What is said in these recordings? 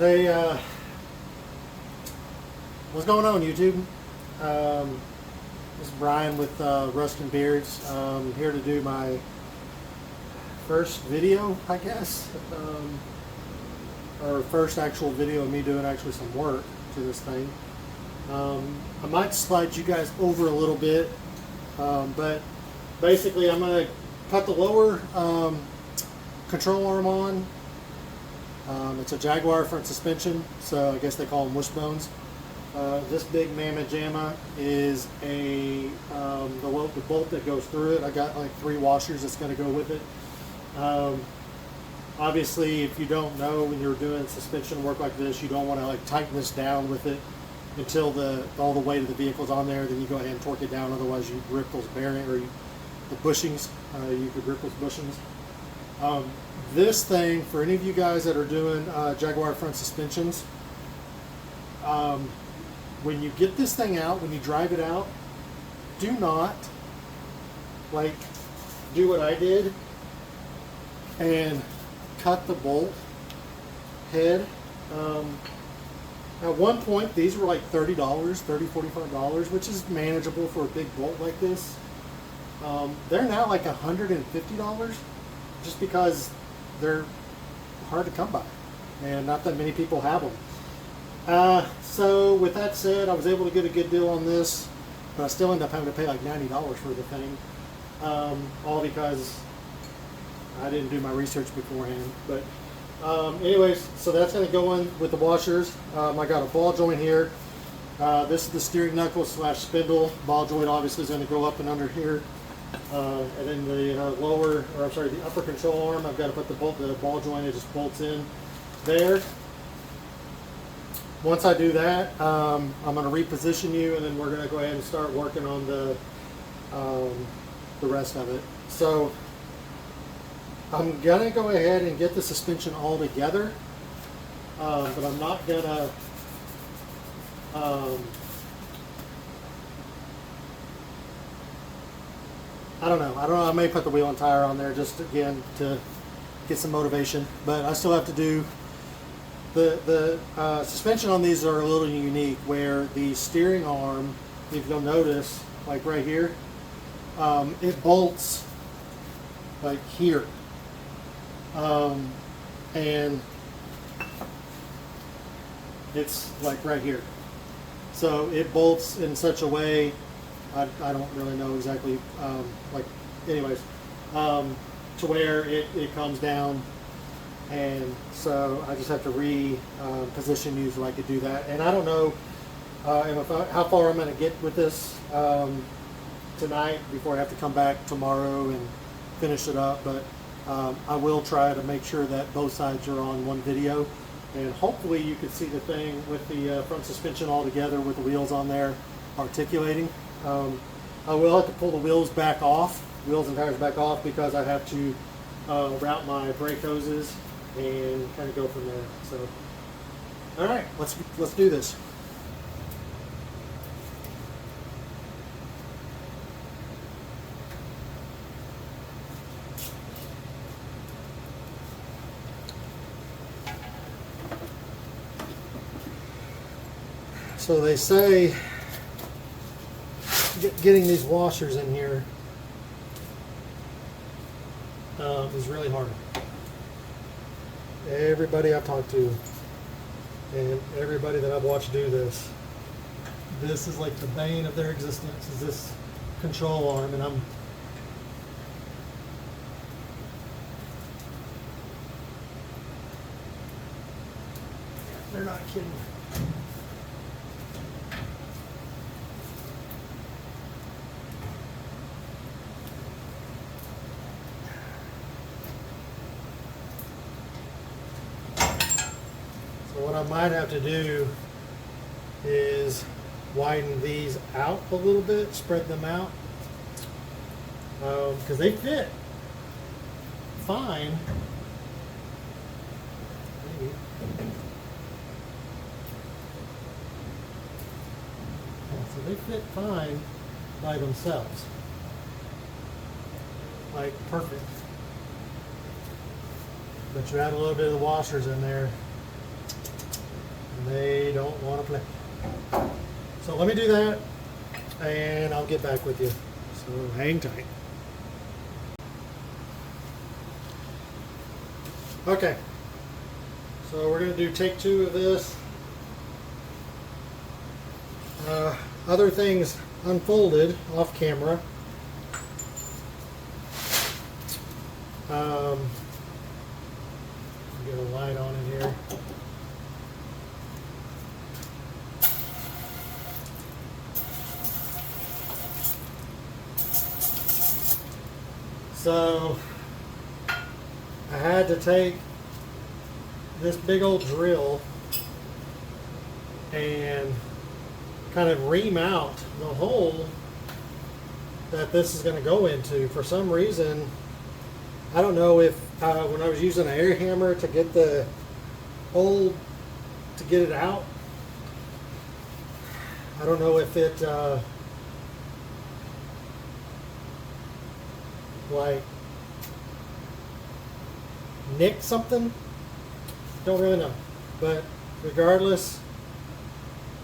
Hey, what's going on, YouTube? This is Brian with Rust and Beards. Here to do my first video, I guess, or first actual video of me doing actually some work to this thing. I might slide you guys over a little bit, but basically I'm going to put the lower control arm on. It's a Jaguar front suspension, so I guess they call them wishbones. This big mamma jamma is the bolt that goes through it. I got like 3 washers that's going to go with it. Obviously, if you don't know, when you're doing suspension work like this, you don't want to like tighten this down with it until all the weight of the vehicle's on there. Then you go ahead and torque it down. Otherwise, you rip those bearings or the bushings. You could rip those bushings. This thing, for any of you guys that are doing Jaguar front suspensions, when you get this thing out, when you drive it out, do not like do what I did and cut the bolt head. At one point, these were like $30, $45, which is manageable for a big bolt like this. They're now like $150 just because they're hard to come by and not that many people have them. So with that said, I was able to get a good deal on this, but I still end up having to pay like $90 for the thing, all because I didn't do my research beforehand. But anyways, so that's going to go in with the washers. I got a ball joint here. This is the steering knuckle / spindle. Ball joint obviously is going to go up and under here. And then the the upper control arm, I've got to put the ball joint, it just bolts in there. Once I do that, I'm going to reposition you, and then we're going to go ahead and start working on the rest of it. So I'm going to go ahead and get the suspension all together, but I'm not going to I don't know, I may put the wheel and tire on there just again to get some motivation, but I still have to do the suspension on these are a little unique, where the steering arm, if you'll notice, like right here, it bolts like here, and it's like right here, so it bolts in such a way, I don't really know exactly, to where it comes down, and so I just have to reposition you so I could do that. And I don't know how far I'm going to get with this tonight before I have to come back tomorrow and finish it up, but I will try to make sure that both sides are on one video, and hopefully you can see the thing with the front suspension all together with the wheels on there articulating. I will have to pull the wheels and tires back off, because I have to route my brake hoses and kind of go from there. So, all right, let's do this. So they say getting these washers in here is really hard. Everybody I've talked to and everybody that I've watched do this is like the bane of their existence, is this control arm, and they're not kidding. What I might have to do is widen these out a little bit, spread them out, because they fit fine. Maybe. So they fit fine by themselves, like perfect. But you add a little bit of the washers in there, and they don't want to play. So let me do that, and I'll get back with you. So hang tight. Okay, so we're going to do take 2 of this. Other things unfolded off camera. Get a light on in here. So I had to take this big old drill and kind of ream out the hole that this is going to go into. For some reason, I don't know if when I was using an air hammer to get the hole to get it out, I don't know if it like nicked something. Don't really know, but regardless,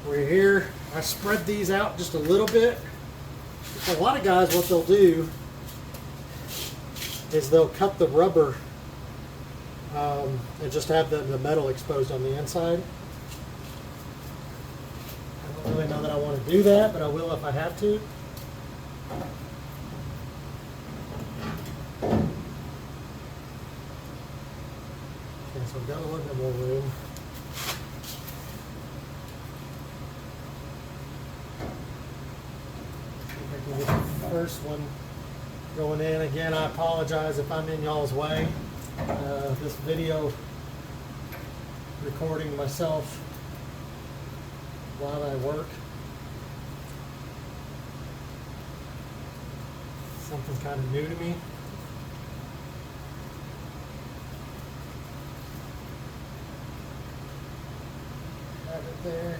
we're here. I spread these out just a little bit. A lot of guys, what they'll do is they'll cut the rubber and just have the metal exposed on the inside. I don't really know that I want to do that, but I will if I have to. Okay, so I've got a little bit more room. First one going in. Again, I apologize if I'm in y'all's way. This video recording myself while I work. Something kind of new to me. Have it there.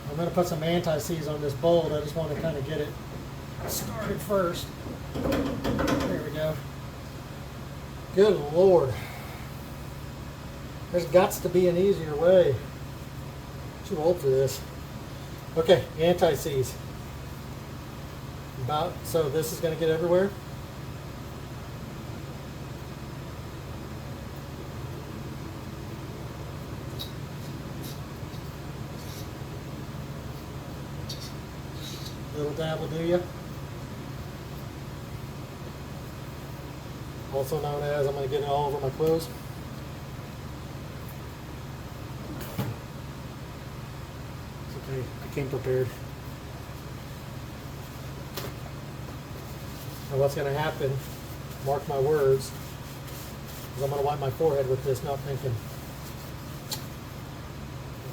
I'm going to put some anti-seize on this bolt. I just want to kind of get it started first. There we go. Good Lord. There's got to be an easier way. Too old for this. Okay, anti-seize. So this is going to get everywhere. Little dab will do you. Also known as, I'm going to get it all over my clothes. It's okay, I came prepared. Now what's going to happen, mark my words, is I'm going to wipe my forehead with this, not thinking.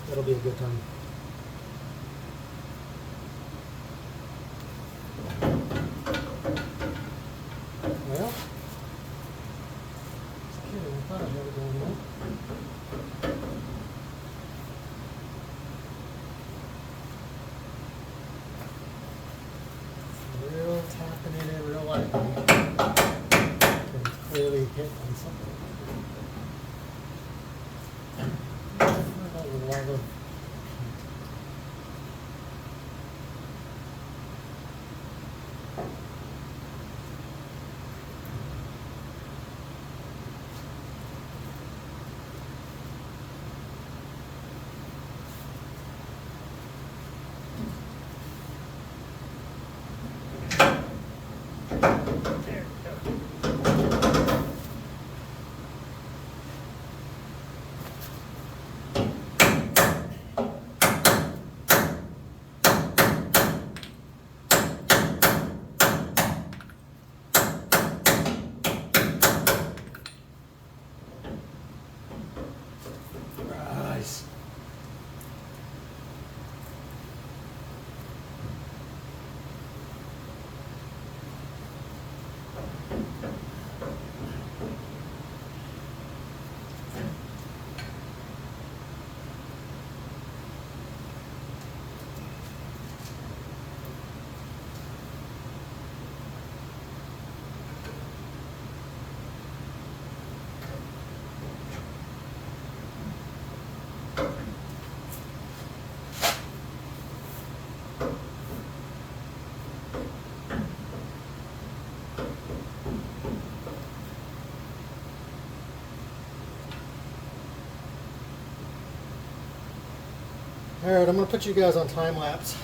That'll be a good time. Well, just kidding, I thought I had it going on. Real tapping in it real lightly. It's clearly hit on something. A lot of All right, I'm gonna put you guys on time lapse.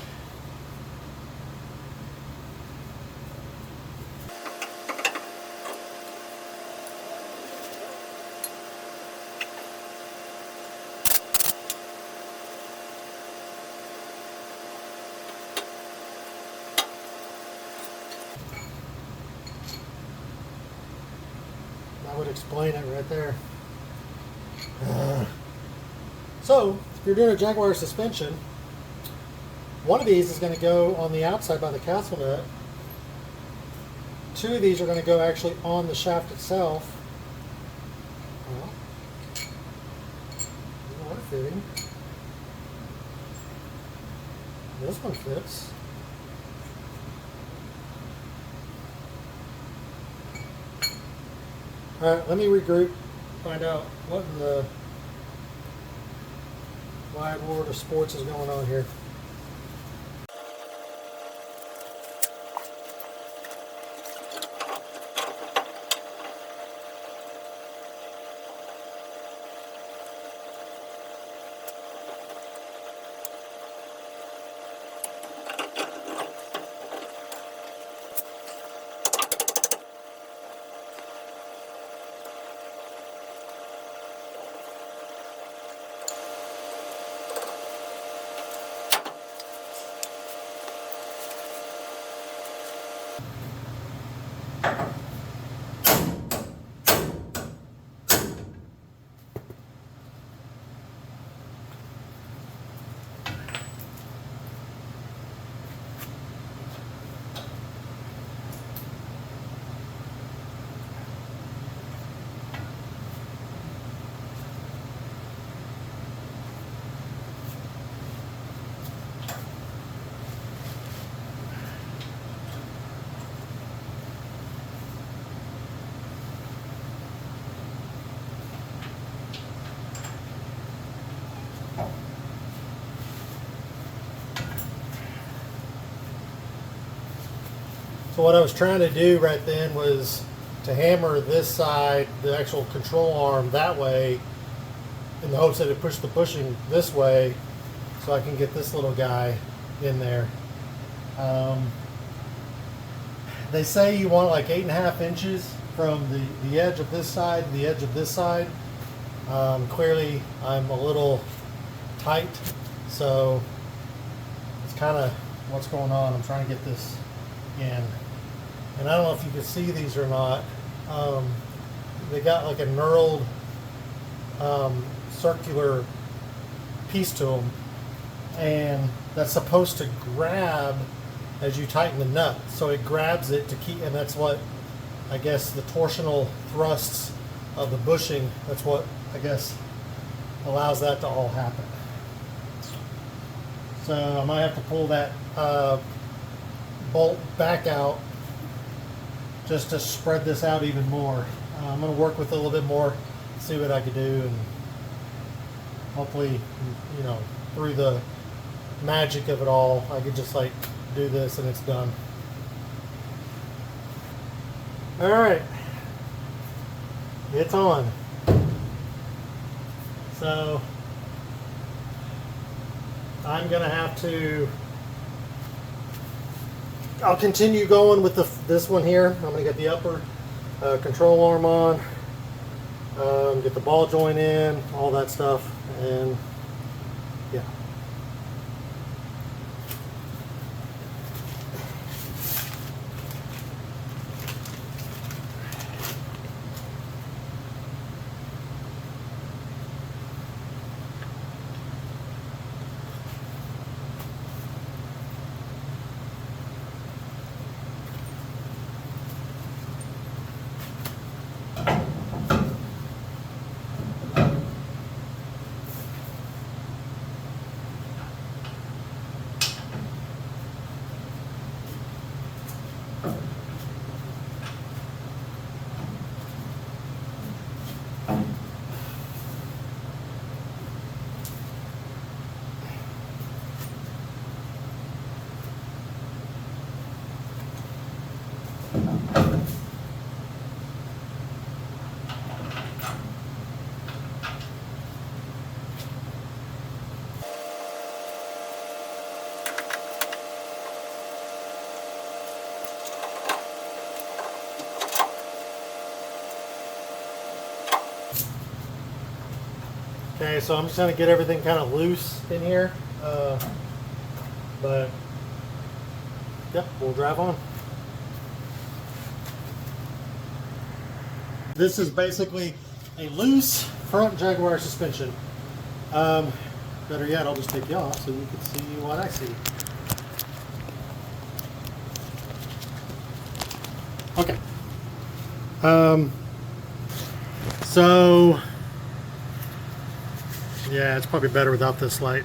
That would explain it right there. So, if you're doing a Jaguar suspension, one of these is going to go on the outside by the castle nut. Two of these are going to go actually on the shaft itself. Well, these are fitting. This one fits. Alright, let me regroup, find out what in the wide world of sports is going on here. So what I was trying to do right then was to hammer this side, the actual control arm, that way, in the hopes that it pushed the bushing this way, so I can get this little guy in there. They say you want like 8.5 inches from the edge of this side to the edge of this side. Clearly I'm a little tight, so it's kind of what's going on. I'm trying to get this in. And I don't know if you can see these or not. They got like a knurled circular piece to them, and that's supposed to grab as you tighten the nut. So it grabs it to keep, and that's what I guess the torsional thrusts of the bushing, that's what I guess allows that to all happen. So I might have to pull that bolt back out just to spread this out even more. I'm going to work with it a little bit more, see what I can do, and hopefully, you know, through the magic of it all, I could just like do this and it's done. All right, it's on. So I'm going to have to, I'll continue going with this one here. I'm going to get the upper control arm on, get the ball joint in, all that stuff, and yeah. Okay, so I'm just going to get everything kind of loose in here, but yep, we'll drive on. This is basically a loose front Jaguar suspension. Better yet, I'll just take you off so you can see what I see. Okay. So yeah, it's probably better without this light.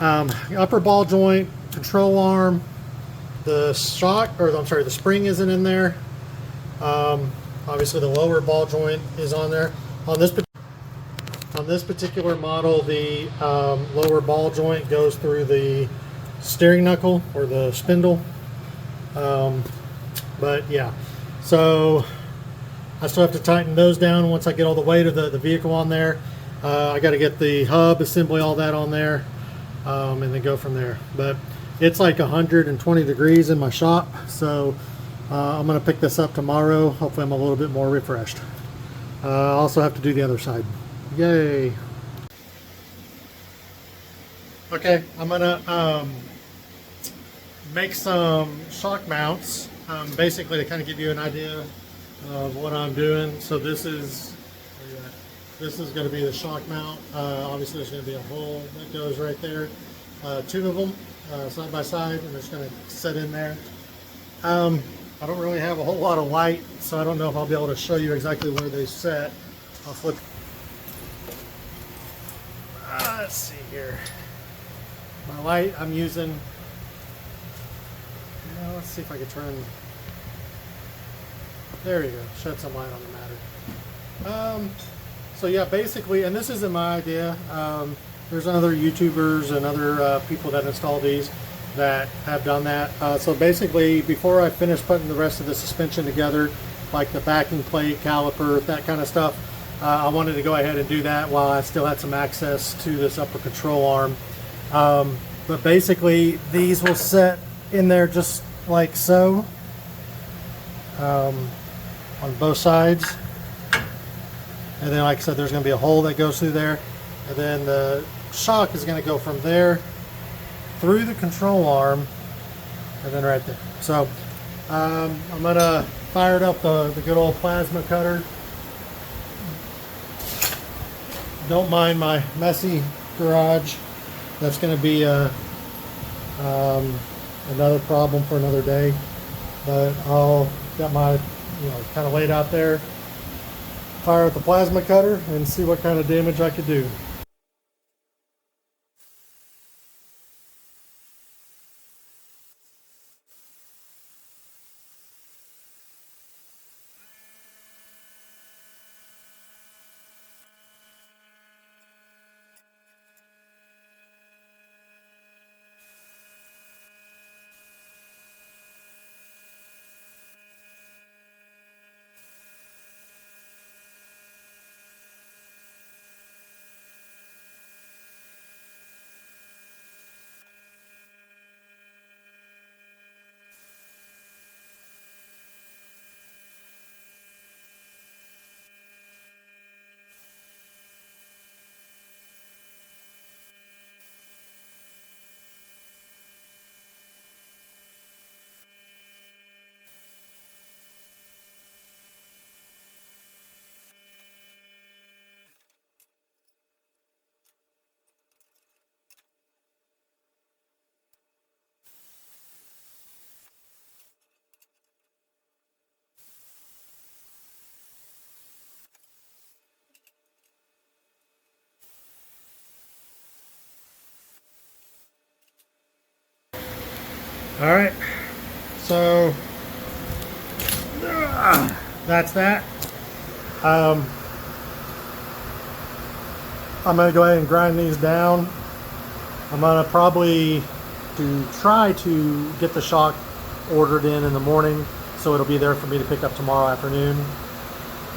Upper ball joint, control arm, the shock, or I'm sorry, the spring isn't in there. Obviously the lower ball joint is on there. On this particular model, the lower ball joint goes through the steering knuckle or the spindle. But yeah, so I still have to tighten those down once I get all the weight of the vehicle on there. I got to get the hub assembly, all that on there, and then go from there. But it's like 120 degrees in my shop, so I'm going to pick this up tomorrow. Hopefully I'm a little bit more refreshed. I also have to do the other side. Yay! Okay, I'm going to make some shock mounts, basically to kind of give you an idea of what I'm doing. So this is going to be the shock mount. Obviously there's going to be a hole that goes right there. Two of them side by side, and it's going to set in there. I don't really have a whole lot of light, so I don't know if I'll be able to show you exactly where they set. I'll flip. Let's see here. My light I'm using. Let's see if I can turn. There you go. Shed some light on the matter. So yeah, basically, and this isn't my idea. There's other YouTubers and other people that install these that have done that. So basically, before I finish putting the rest of the suspension together, like the backing plate, caliper, that kind of stuff, I wanted to go ahead and do that while I still had some access to this upper control arm. But basically, these will set in there just like so, on both sides. And then, like I said, there's going to be a hole that goes through there, and then the shock is going to go from there through the control arm and then right there. So I'm going to fire it up the good old plasma cutter. Don't mind my messy garage. That's going to be another problem for another day, but I'll got my kind of laid out there. Fire up the plasma cutter and see what kind of damage I could do. All right, so that's that. I'm going to go ahead and grind these down. I'm going to probably try to get the shock ordered in the morning, so it'll be there for me to pick up tomorrow afternoon.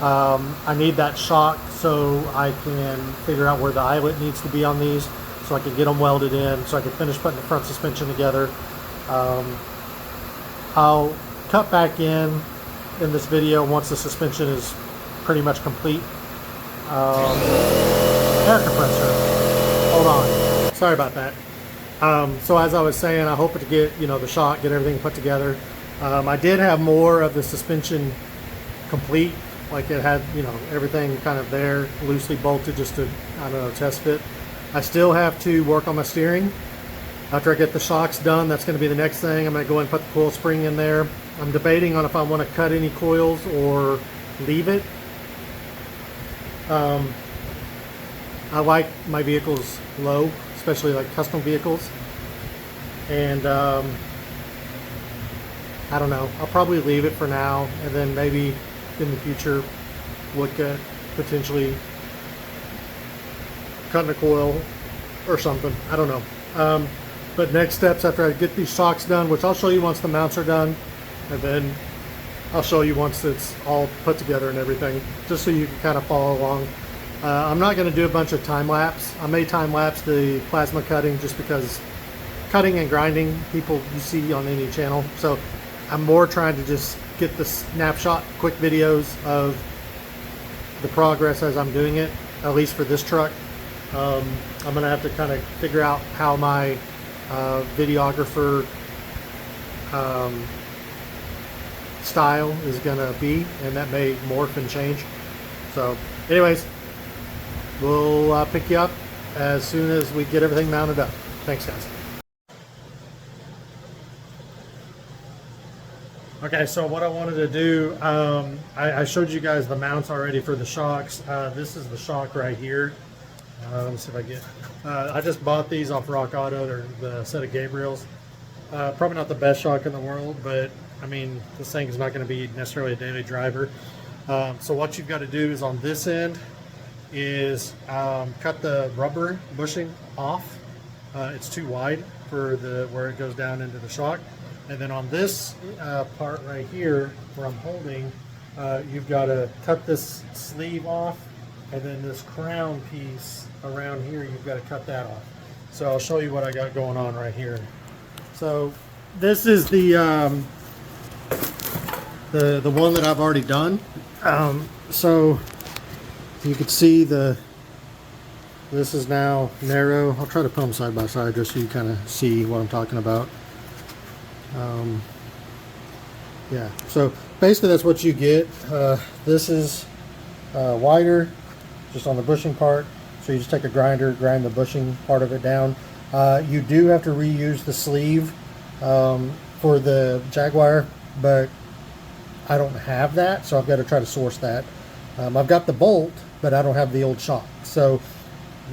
I need that shock so I can figure out where the eyelet needs to be on these, so I can get them welded in, so I can finish putting the front suspension together. I'll cut back in this video once the suspension is pretty much complete. air compressor. Hold on. Sorry about that. So as I was saying, I hope to get, you know, the shock, get everything put together. I did have more of the suspension complete, like it had, you know, everything kind of there, loosely bolted, just to, I don't know, test fit. I still have to work on my steering. After I get the shocks done, that's going to be the next thing. I'm going to go and put the coil spring in there. I'm debating on if I want to cut any coils or leave it. I like my vehicles low, especially like custom vehicles. And I don't know, I'll probably leave it for now, and then maybe in the future look at potentially cutting a coil or something. I don't know. But next steps after I get these shocks done, which I'll show you once the mounts are done, and then I'll show you once it's all put together and everything, just so you can kind of follow along. I'm not going to do a bunch of time lapse. I may time lapse the plasma cutting just because cutting and grinding people you see on any channel. So I'm more trying to just get the snapshot quick videos of the progress as I'm doing it, at least for this truck. I'm going to have to kind of figure out how my videographer style is going to be, and that may morph and change. So anyways, we'll pick you up as soon as we get everything mounted up. Thanks, guys. Okay, so what I wanted to do, I showed you guys the mounts already for the shocks. This is the shock right here. Let me see if I get, I just bought these off Rock Auto. They're the set of Gabriels. Probably not the best shock in the world, but I mean, this thing is not going to be necessarily a daily driver. So what you've got to do is on this end is cut the rubber bushing off. It's too wide for the where it goes down into the shock. And then on this part right here where I'm holding, you've got to cut this sleeve off, and then this crown piece around here, you've got to cut that off. So I'll show you what I got going on right here. So this is the one that I've already done. So you can see this is now narrow. I'll try to put them side by side just so you kind of see what I'm talking about. Yeah, so basically that's what you get. This is wider, just on the bushing part. So you just take a grinder, grind the bushing part of it down. You do have to reuse the sleeve for the Jaguar, but I don't have that, so I've got to try to source that. I've got the bolt, but I don't have the old shock. So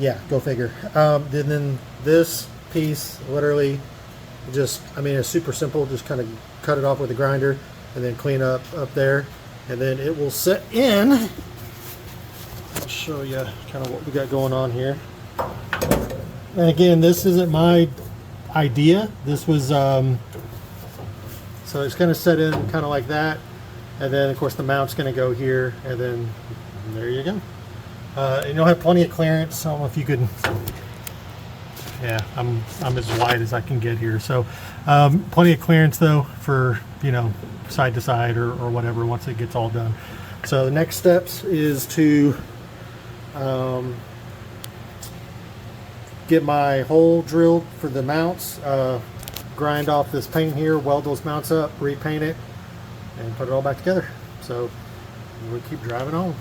yeah, go figure. Then this piece, literally, just, I mean, it's super simple. Just kind of cut it off with a grinder and then clean up there, and then it will set in. I'll show you kind of what we got going on here. And again, this isn't my idea. This was so it's going to set in kind of like that, and then of course the mount's going to go here, and then there you go. And you'll have plenty of clearance. I don't know if you could. Yeah, I'm as wide as I can get here. So plenty of clearance though for, you know, side to side or whatever once it gets all done. So the next steps is to get my hole drilled for the mounts, grind off this paint here, weld those mounts up, repaint it, and put it all back together. So we'll keep driving on.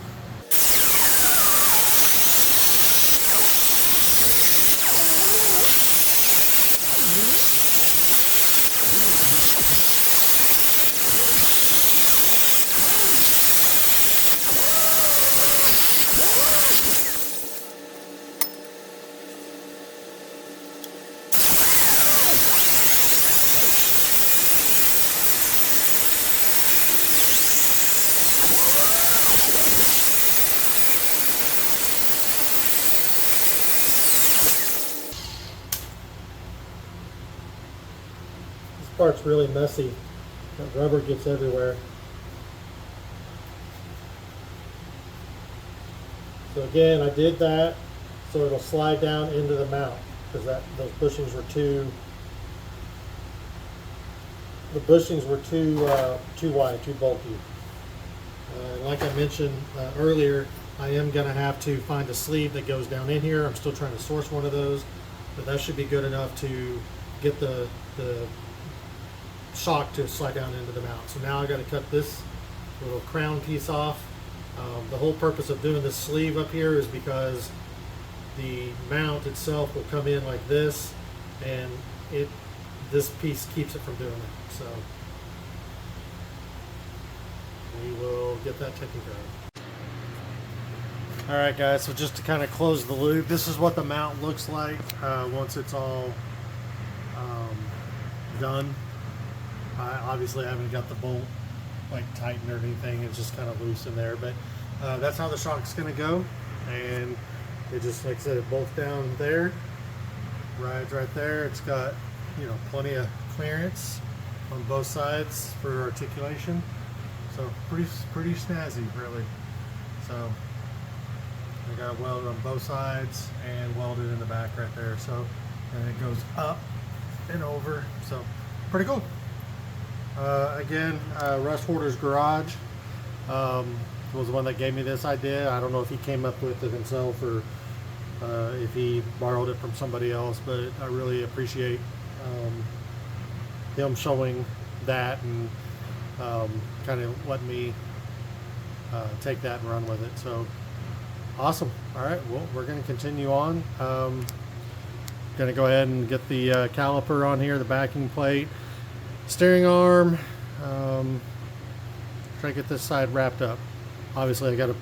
Part's really messy. That rubber gets everywhere. So again, I did that so it'll slide down into the mount, because those bushings were too too wide, too bulky. Like I mentioned earlier, I am going to have to find a sleeve that goes down in here. I'm still trying to source one of those, but that should be good enough to get the shock to slide down into the mount. So now I got to cut this little crown piece off. The whole purpose of doing this sleeve up here is because the mount itself will come in like this, and this piece keeps it from doing it. So we will get that taken care of. All right, guys, so just to kind of close the loop, this is what the mount looks like once it's all done. Obviously I haven't got the bolt like tightened or anything, it's just kind of loose in there, but that's how the shock's gonna go. And it just, like I said, it bolts down there, rides right there. It's got, you know, plenty of clearance on both sides for articulation, so pretty snazzy, really. So I got welded on both sides and welded in the back right there. So, and it goes up and over, so pretty cool. Again, Restomod's garage was the one that gave me this idea. I don't know if he came up with it himself or if he borrowed it from somebody else, but I really appreciate him showing that and kind of letting me take that and run with it. So awesome. All right, well, we're going to continue on. Going to go ahead and get the caliper on here, the backing plate, steering arm. Try to get this side wrapped up. Obviously I got to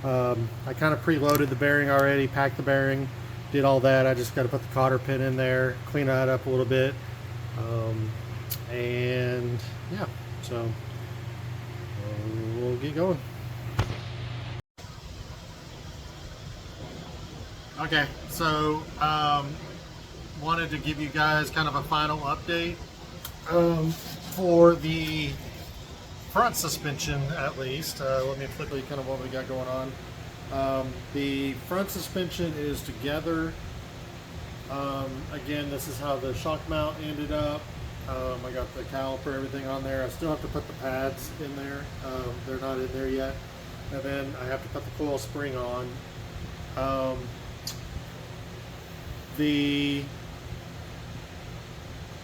I kind of preloaded the bearing already, packed the bearing, did all that. I just got to put the cotter pin in there, clean that up a little bit, and yeah, so we'll get going. Okay, so wanted to give you guys kind of a final update for the front suspension, at least. Let me quickly kind of what we got going on. The front suspension is together. Again, this is how the shock mount ended up. I got the caliper, everything on there. I still have to put the pads in there. They're not in there yet. And then I have to put the coil spring on.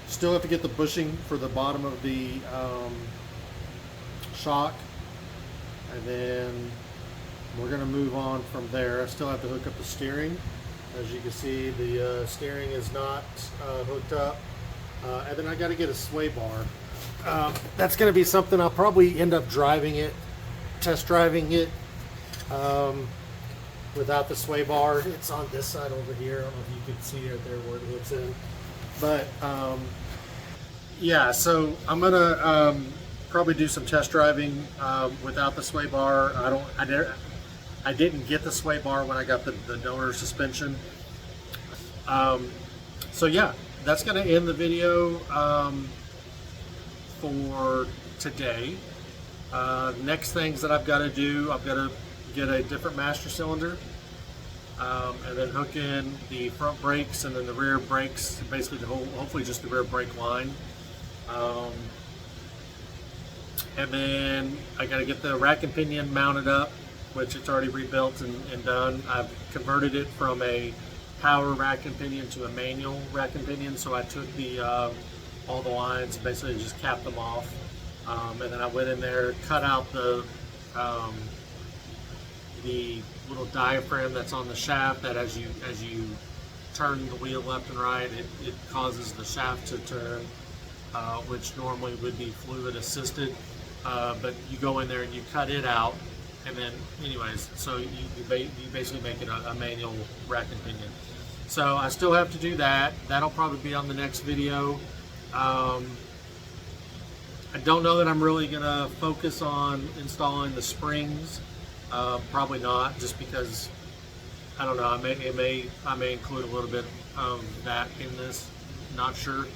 Still have to get the bushing for the bottom of the shock, and then we're going to move on from there. I still have to hook up the steering. As you can see, the steering is not hooked up, and then I got to get a sway bar. That's going to be something I'll probably end up driving it, test driving it without the sway bar. It's on this side over here. I don't know if you can see it there where it hooks in, but yeah, so I'm gonna probably do some test driving without the sway bar. I didn't get the sway bar when I got the donor suspension. So yeah, that's gonna end the video for today. Next things that I've got to do, I've got to get a different master cylinder, and then hook in the front brakes and then the rear brakes, basically hopefully just the rear brake line. And then I got to get the rack and pinion mounted up, which it's already rebuilt and done. I've converted it from a power rack and pinion to a manual rack and pinion, so I took the all the lines, basically just capped them off, and then I went in there, cut out the little diaphragm that's on the shaft, that as you turn the wheel left and right, it causes the shaft to turn, which normally would be fluid assisted, but you go in there and you cut it out, and then anyways, so you basically make it a manual rack and pinion. So I still have to do that. That'll probably be on the next video. I don't know that I'm really gonna focus on installing the springs. Probably not, just because I don't know. I may include a little bit of that in this. Not sure.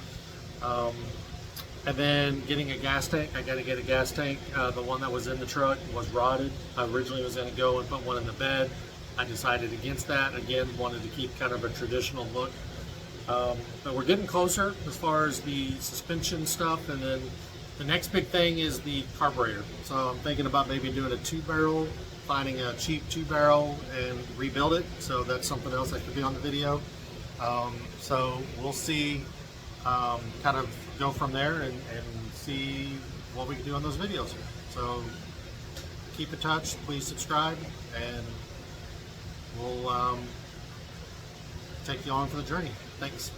And then getting a gas tank. I got to get a gas tank. The one that was in the truck was rotted. I originally was going to go and put one in the bed. I decided against that. Again, wanted to keep kind of a traditional look. But we're getting closer as far as the suspension stuff, and then The next big thing is the carburetor. So I'm thinking about maybe doing a 2-barrel, finding a cheap 2-barrel and rebuild it. So that's something else that could be on the video. So we'll see, kind of go from there and see what we can do on those videos. So keep in touch, please subscribe, and we'll take you on for the journey. Thanks.